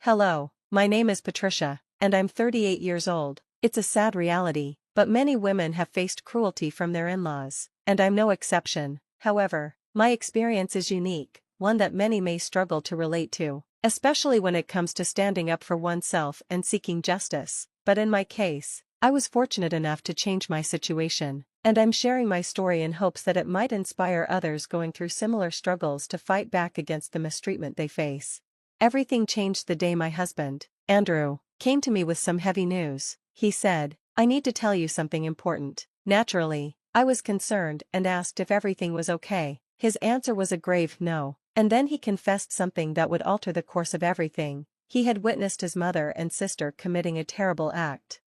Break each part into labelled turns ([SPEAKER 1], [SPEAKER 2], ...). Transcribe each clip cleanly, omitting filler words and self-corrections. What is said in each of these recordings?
[SPEAKER 1] Hello, my name is Patricia, and I'm 38 years old. It's a sad reality, but many women have faced cruelty from their in-laws, and I'm no exception. However, my experience is unique, one that many may struggle to relate to, especially when it comes to standing up for oneself and seeking justice. But in my case, I was fortunate enough to change my situation, and I'm sharing my story in hopes that it might inspire others going through similar struggles to fight back against the mistreatment they face. Everything changed the day my husband, Andrew, came to me with some heavy news. He said, "I need to tell you something important." Naturally, I was concerned and asked if everything was okay. His answer was a grave no, and then he confessed something that would alter the course of everything. He had witnessed his mother and sister committing a terrible act.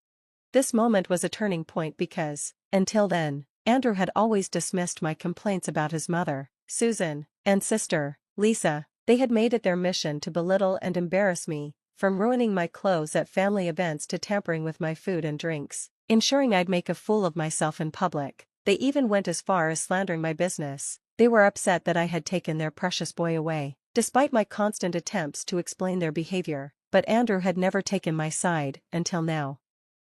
[SPEAKER 1] This moment was a turning point because, until then, Andrew had always dismissed my complaints about his mother, Susan, and sister, Lisa. They had made it their mission to belittle and embarrass me, from ruining my clothes at family events to tampering with my food and drinks, ensuring I'd make a fool of myself in public. They even went as far as slandering my business. They were upset that I had taken their precious boy away, despite my constant attempts to explain their behavior, but Andrew had never taken my side until now.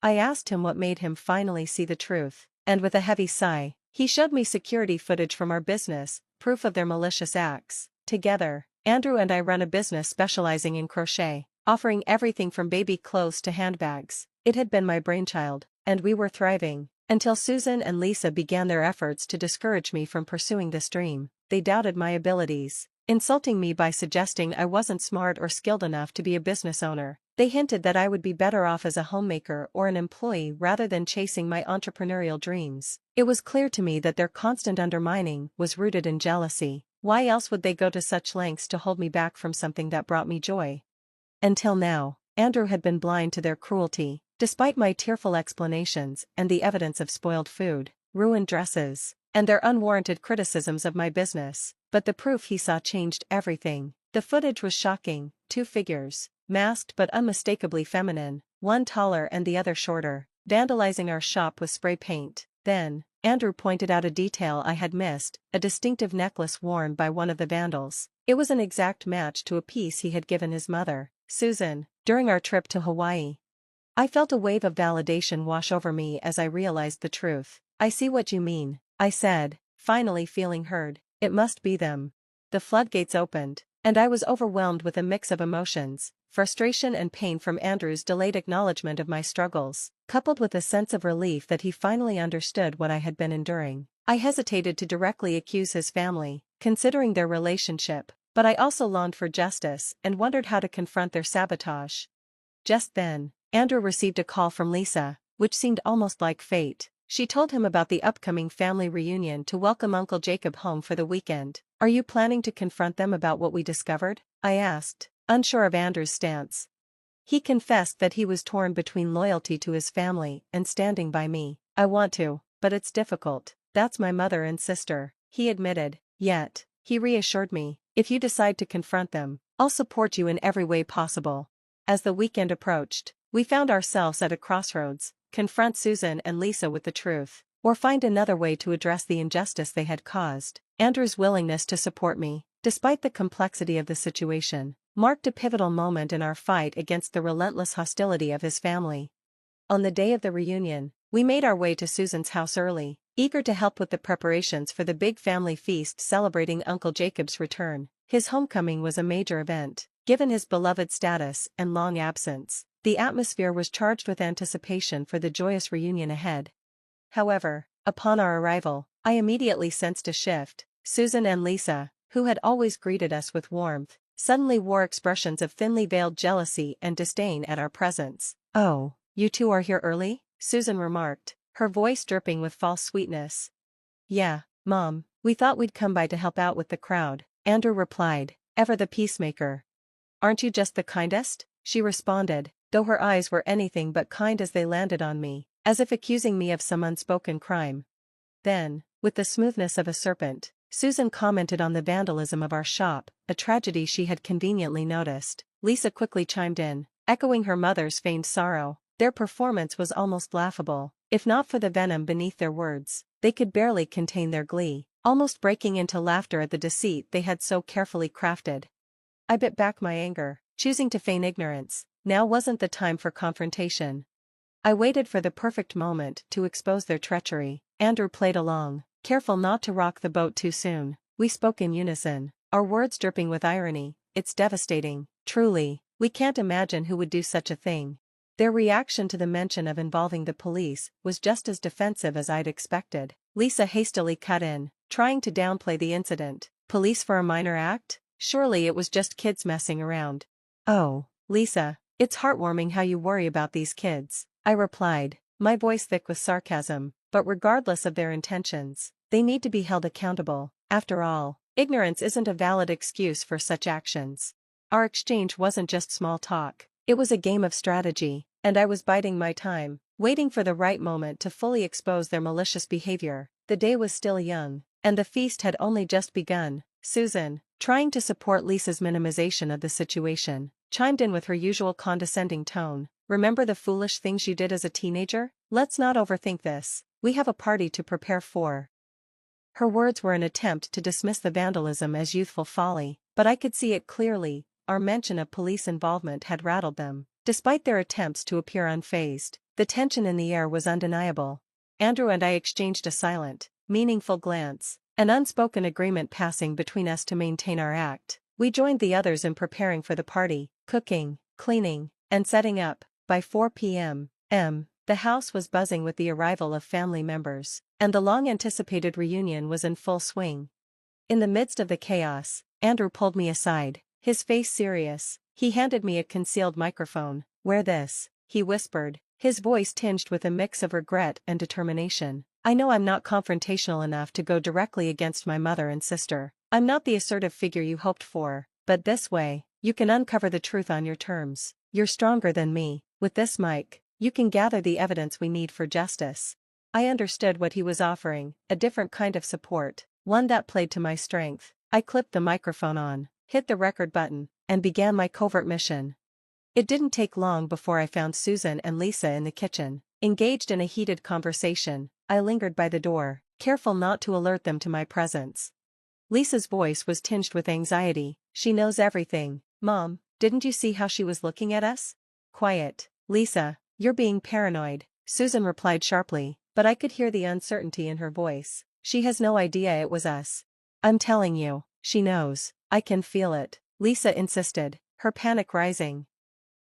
[SPEAKER 1] I asked him what made him finally see the truth, and with a heavy sigh, he showed me security footage from our business, proof of their malicious acts. Together, Andrew and I run a business specializing in crochet, offering everything from baby clothes to handbags. It had been my brainchild, and we were thriving, until Susan and Lisa began their efforts to discourage me from pursuing this dream. They doubted my abilities, insulting me by suggesting I wasn't smart or skilled enough to be a business owner. They hinted that I would be better off as a homemaker or an employee rather than chasing my entrepreneurial dreams. It was clear to me that their constant undermining was rooted in jealousy. Why else would they go to such lengths to hold me back from something that brought me joy? Until now, Andrew had been blind to their cruelty, despite my tearful explanations and the evidence of spoiled food, ruined dresses, and their unwarranted criticisms of my business. But the proof he saw changed everything. The footage was shocking: two figures, masked but unmistakably feminine, one taller and the other shorter, vandalizing our shop with spray paint. Then, Andrew pointed out a detail I had missed: a distinctive necklace worn by one of the vandals. It was an exact match to a piece he had given his mother, Susan, during our trip to Hawaii. I felt a wave of validation wash over me as I realized the truth. "I see what you mean," I said, finally feeling heard. "It must be them." The floodgates opened, and I was overwhelmed with a mix of emotions: frustration and pain from Andrew's delayed acknowledgement of my struggles, coupled with a sense of relief that he finally understood what I had been enduring. I hesitated to directly accuse his family, considering their relationship, but I also longed for justice and wondered how to confront their sabotage. Just then, Andrew received a call from Lisa, which seemed almost like fate. She told him about the upcoming family reunion to welcome Uncle Jacob home for the weekend. "Are you planning to confront them about what we discovered?" I asked, unsure of Andrew's stance. He confessed that he was torn between loyalty to his family and standing by me. "I want to, but it's difficult. That's my mother and sister," he admitted. Yet, he reassured me, "If you decide to confront them, I'll support you in every way possible." As the weekend approached, we found ourselves at a crossroads: confront Susan and Lisa with the truth, or find another way to address the injustice they had caused. Andrew's willingness to support me, despite the complexity of the situation, marked a pivotal moment in our fight against the relentless hostility of his family. On the day of the reunion, we made our way to Susan's house early, eager to help with the preparations for the big family feast celebrating Uncle Jacob's return. His homecoming was a major event, given his beloved status and long absence. The atmosphere was charged with anticipation for the joyous reunion ahead. However, upon our arrival, I immediately sensed a shift. Susan and Lisa, who had always greeted us with warmth, suddenly wore expressions of thinly veiled jealousy and disdain at our presence. "Oh, you two are here early?" Susan remarked, her voice dripping with false sweetness. "Yeah, Mom, we thought we'd come by to help out with the crowd," Andrew replied, ever the peacemaker. "Aren't you just the kindest?" she responded, though her eyes were anything but kind as they landed on me, as if accusing me of some unspoken crime. Then, with the smoothness of a serpent, Susan commented on the vandalism of our shop, a tragedy she had conveniently noticed. Lisa quickly chimed in, echoing her mother's feigned sorrow. Their performance was almost laughable. If not for the venom beneath their words, they could barely contain their glee, almost breaking into laughter at the deceit they had so carefully crafted. I bit back my anger. choosing to feign ignorance. Now wasn't the time for confrontation. I waited for the perfect moment to expose their treachery. Andrew played along, careful not to rock the boat too soon. We spoke in unison, our words dripping with irony. It's devastating, truly. We can't imagine who would do such a thing. Their reaction to the mention of involving the police was just as defensive as I'd expected. Lisa hastily cut in, trying to downplay the incident. Police for a minor act? Surely it was just kids messing around. Oh, Lisa, it's heartwarming how you worry about these kids, I replied, my voice thick with sarcasm. But regardless of their intentions, they need to be held accountable. After all, ignorance isn't a valid excuse for such actions. Our exchange wasn't just small talk, it was a game of strategy, and I was biding my time, waiting for the right moment to fully expose their malicious behavior. The day was still young, and the feast had only just begun. Susan, trying to support Lisa's minimization of the situation, chimed in with her usual condescending tone. Remember the foolish things you did as a teenager? Let's not overthink this. We have a party to prepare for. Her words were an attempt to dismiss the vandalism as youthful folly, but I could see it clearly. Our mention of police involvement had rattled them. Despite their attempts to appear unfazed, the tension in the air was undeniable. Andrew and I exchanged a silent, meaningful glance, an unspoken agreement passing between us to maintain our act. We joined the others in preparing for the party, cooking, cleaning, and setting up. By 4 p.m., the house was buzzing with the arrival of family members, and the long-anticipated reunion was in full swing. In the midst of the chaos, Andrew pulled me aside, his face serious. He handed me a concealed microphone. "Wear this," he whispered, his voice tinged with a mix of regret and determination. "I know I'm not confrontational enough to go directly against my mother and sister. I'm not the assertive figure you hoped for, but this way, you can uncover the truth on your terms. You're stronger than me. With this mic, you can gather the evidence we need for justice." I understood what he was offering, a different kind of support, one that played to my strength. I clipped the microphone on, hit the record button, and began my covert mission. It didn't take long before I found Susan and Lisa in the kitchen, engaged in a heated conversation. I lingered by the door, careful not to alert them to my presence. Lisa's voice was tinged with anxiety. "She knows everything. Mom, didn't you see how she was looking at us?" "Quiet, Lisa, you're being paranoid," Susan replied sharply, but I could hear the uncertainty in her voice. "She has no idea it was us." "I'm telling you, she knows. I can feel it," Lisa insisted, her panic rising.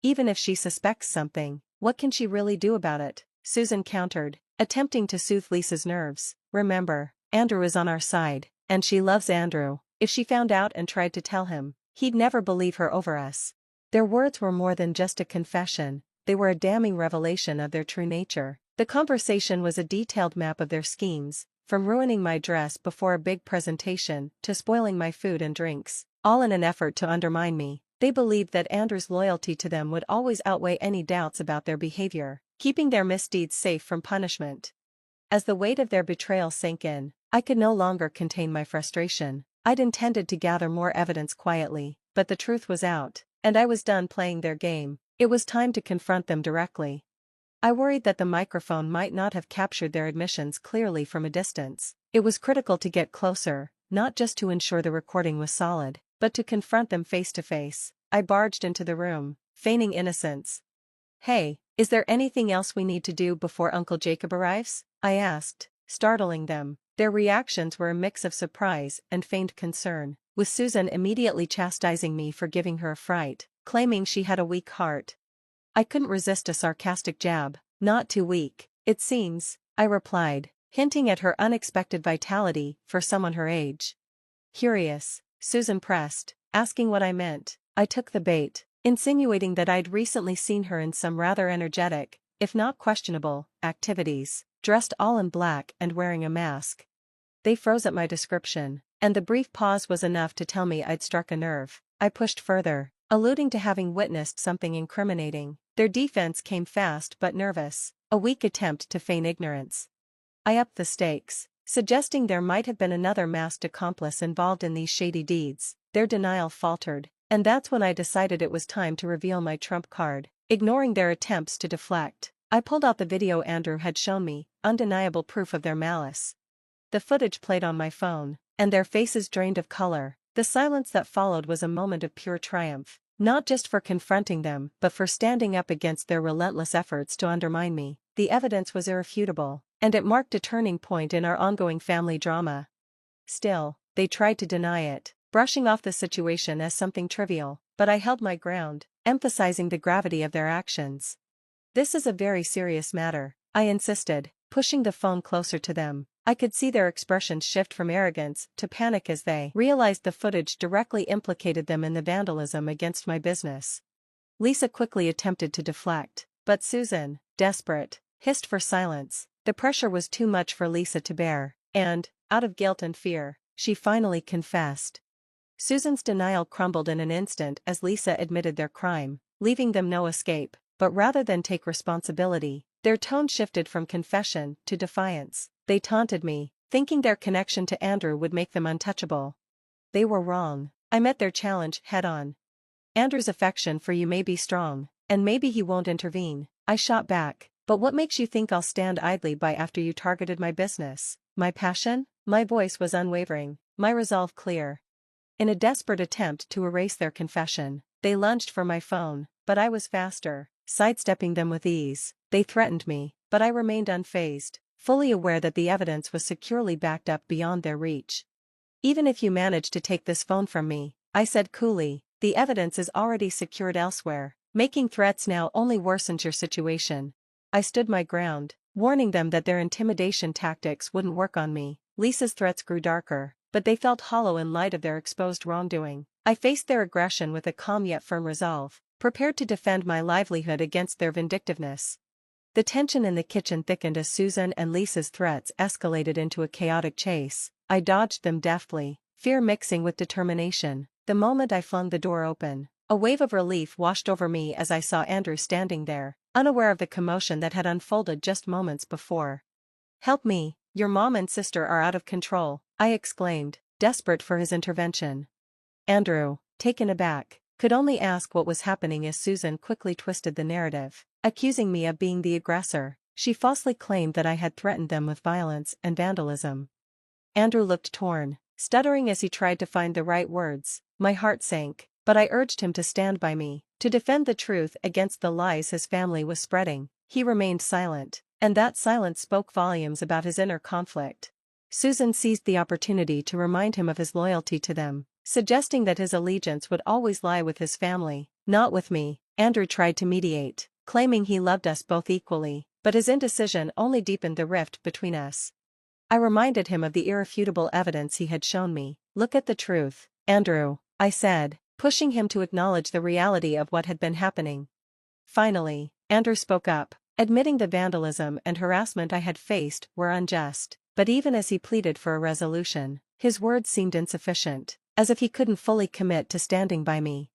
[SPEAKER 1] "Even if she suspects something, what can she really do about it?" Susan countered, attempting to soothe Lisa's nerves. "Remember, Andrew is on our side, and she loves Andrew. If she found out and tried to tell him, he'd never believe her over us." Their words were more than just a confession, they were a damning revelation of their true nature. The conversation was a detailed map of their schemes, from ruining my dress before a big presentation to spoiling my food and drinks, all in an effort to undermine me. They believed that Andrew's loyalty to them would always outweigh any doubts about their behavior, keeping their misdeeds safe from punishment. As the weight of their betrayal sank in, I could no longer contain my frustration. I'd intended to gather more evidence quietly, but the truth was out, and I was done playing their game. It was time to confront them directly. I worried that the microphone might not have captured their admissions clearly from a distance. It was critical to get closer, not just to ensure the recording was solid, but to confront them face to face. I barged into the room, feigning innocence. "Hey, is there anything else we need to do before Uncle Jacob arrives?" I asked, startling them. Their reactions were a mix of surprise and feigned concern, with Susan immediately chastising me for giving her a fright, claiming she had a weak heart. I couldn't resist a sarcastic jab. "Not too weak, it seems," I replied, hinting at her unexpected vitality for someone her age. Curious, Susan pressed, asking what I meant. I took the bait, insinuating that I'd recently seen her in some rather energetic, if not questionable, activities, dressed all in black and wearing a mask. They froze at my description, and the brief pause was enough to tell me I'd struck a nerve. I pushed further, alluding to having witnessed something incriminating. Their defense came fast but nervous, a weak attempt to feign ignorance. I upped the stakes, suggesting there might have been another masked accomplice involved in these shady deeds. Their denial faltered, and that's when I decided it was time to reveal my trump card. Ignoring their attempts to deflect, I pulled out the video Andrew had shown me, undeniable proof of their malice. The footage played on my phone, and their faces drained of color. The silence that followed was a moment of pure triumph. Not just for confronting them, but for standing up against their relentless efforts to undermine me. The evidence was irrefutable, and it marked a turning point in our ongoing family drama. Still, they tried to deny it, brushing off the situation as something trivial, but I held my ground, emphasizing the gravity of their actions. "This is a very serious matter," I insisted, pushing the phone closer to them. I could see their expressions shift from arrogance to panic as they realized the footage directly implicated them in the vandalism against my business. Lisa quickly attempted to deflect, but Susan, desperate, hissed for silence. The pressure was too much for Lisa to bear, and, out of guilt and fear, she finally confessed. Susan's denial crumbled in an instant as Lisa admitted their crime, leaving them no escape, but rather than take responsibility, their tone shifted from confession to defiance. They taunted me, thinking their connection to Andrew would make them untouchable. They were wrong. I met their challenge head-on. "Andrew's affection for you may be strong, and maybe he won't intervene," I shot back. "But what makes you think I'll stand idly by after you targeted my business? My passion?" My voice was unwavering, my resolve clear. In a desperate attempt to erase their confession, they lunged for my phone, but I was faster, sidestepping them with ease. They threatened me, but I remained unfazed, fully aware that the evidence was securely backed up beyond their reach. "Even if you manage to take this phone from me," I said coolly, "the evidence is already secured elsewhere. Making threats now only worsens your situation." I stood my ground, warning them that their intimidation tactics wouldn't work on me. Lisa's threats grew darker, but they felt hollow in light of their exposed wrongdoing. I faced their aggression with a calm yet firm resolve, prepared to defend my livelihood against their vindictiveness. The tension in the kitchen thickened as Susan and Lisa's threats escalated into a chaotic chase. I dodged them deftly, fear mixing with determination. The moment I flung the door open, a wave of relief washed over me as I saw Andrew standing there, unaware of the commotion that had unfolded just moments before. "Help me, your mom and sister are out of control," I exclaimed, desperate for his intervention. Andrew, taken aback, could only ask what was happening as Susan quickly twisted the narrative, accusing me of being the aggressor. She falsely claimed that I had threatened them with violence and vandalism. Andrew looked torn, stuttering as he tried to find the right words. My heart sank, but I urged him to stand by me, to defend the truth against the lies his family was spreading. He remained silent, and that silence spoke volumes about his inner conflict. Susan seized the opportunity to remind him of his loyalty to them, suggesting that his allegiance would always lie with his family, not with me. Andrew tried to mediate, claiming he loved us both equally, but his indecision only deepened the rift between us. I reminded him of the irrefutable evidence he had shown me. "Look at the truth, Andrew," I said, pushing him to acknowledge the reality of what had been happening. Finally, Andrew spoke up, admitting the vandalism and harassment I had faced were unjust, but even as he pleaded for a resolution, his words seemed insufficient, as if he couldn't fully commit to standing by me.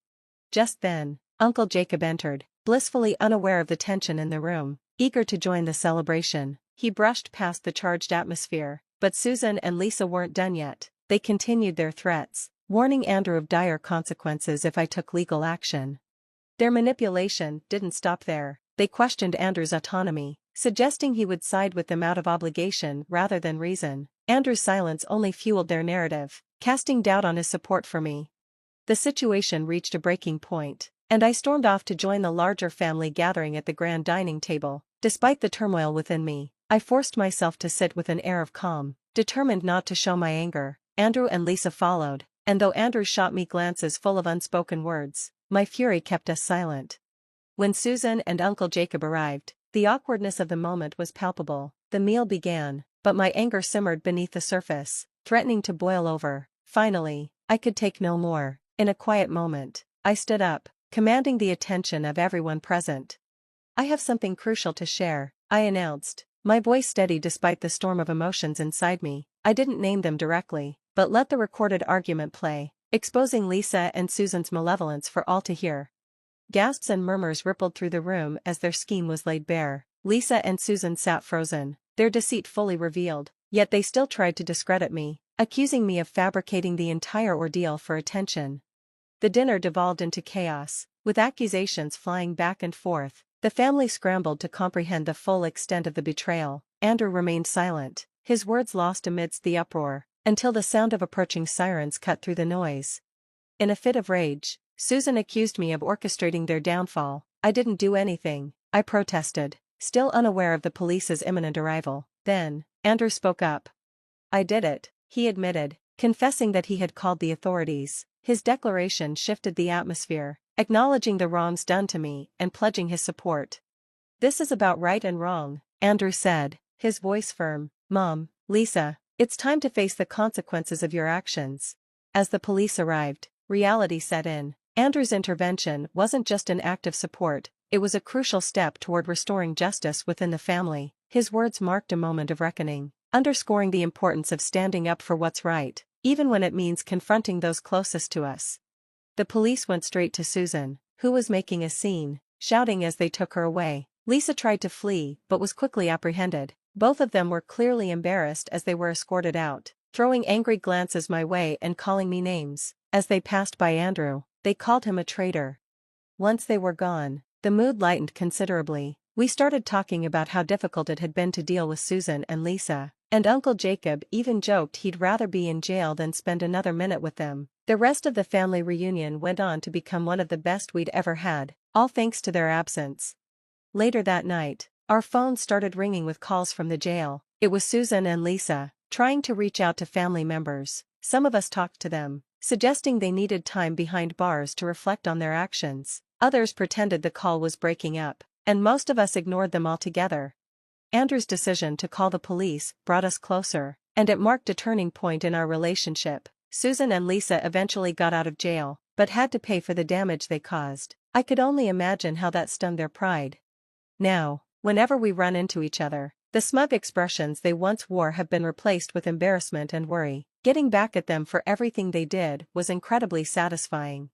[SPEAKER 1] Just then, Uncle Jacob entered, blissfully unaware of the tension in the room, eager to join the celebration. He brushed past the charged atmosphere, but Susan and Lisa weren't done yet. They continued their threats, warning Andrew of dire consequences if I took legal action. Their manipulation didn't stop there. They questioned Andrew's autonomy, suggesting he would side with them out of obligation rather than reason. Andrew's silence only fueled their narrative, casting doubt on his support for me. The situation reached a breaking point, and I stormed off to join the larger family gathering at the grand dining table. Despite the turmoil within me, I forced myself to sit with an air of calm, determined not to show my anger. Andrew and Lisa followed, and though Andrew shot me glances full of unspoken words, my fury kept us silent. When Susan and Uncle Jacob arrived, the awkwardness of the moment was palpable. The meal began, but my anger simmered beneath the surface, threatening to boil over. Finally, I could take no more. In a quiet moment, I stood up, commanding the attention of everyone present. "I have something crucial to share," I announced, my voice steady despite the storm of emotions inside me. I didn't name them directly, but let the recorded argument play, exposing Lisa and Susan's malevolence for all to hear. Gasps and murmurs rippled through the room as their scheme was laid bare. Lisa and Susan sat frozen, their deceit fully revealed, yet they still tried to discredit me, accusing me of fabricating the entire ordeal for attention. The dinner devolved into chaos, with accusations flying back and forth. The family scrambled to comprehend the full extent of the betrayal. Andrew remained silent, his words lost amidst the uproar, until the sound of approaching sirens cut through the noise. In a fit of rage, Susan accused me of orchestrating their downfall. I didn't do anything, I protested, still unaware of the police's imminent arrival. Then, Andrew spoke up. I did it, he admitted, confessing that he had called the authorities. His declaration shifted the atmosphere, acknowledging the wrongs done to me and pledging his support. This is about right and wrong, Andrew said, his voice firm. Mom, Lisa, it's time to face the consequences of your actions. As the police arrived, reality set in. Andrew's intervention wasn't just an act of support, it was a crucial step toward restoring justice within the family. His words marked a moment of reckoning, underscoring the importance of standing up for what's right, even when it means confronting those closest to us. The police went straight to Susan, who was making a scene, shouting as they took her away. Lisa tried to flee but was quickly apprehended. Both of them were clearly embarrassed as they were escorted out, throwing angry glances my way and calling me names. As they passed by Andrew, they called him a traitor. Once they were gone, the mood lightened considerably. We started talking about how difficult it had been to deal with Susan and Lisa, and Uncle Jacob even joked he'd rather be in jail than spend another minute with them. The rest of the family reunion went on to become one of the best we'd ever had, all thanks to their absence. Later that night, our phones started ringing with calls from the jail. It was Susan and Lisa, trying to reach out to family members. Some of us talked to them, suggesting they needed time behind bars to reflect on their actions. Others pretended the call was breaking up, and most of us ignored them altogether. Andrew's decision to call the police brought us closer, and it marked a turning point in our relationship. Susan and Lisa eventually got out of jail, but had to pay for the damage they caused. I could only imagine how that stung their pride. Now, whenever we run into each other, the smug expressions they once wore have been replaced with embarrassment and worry. Getting back at them for everything they did was incredibly satisfying.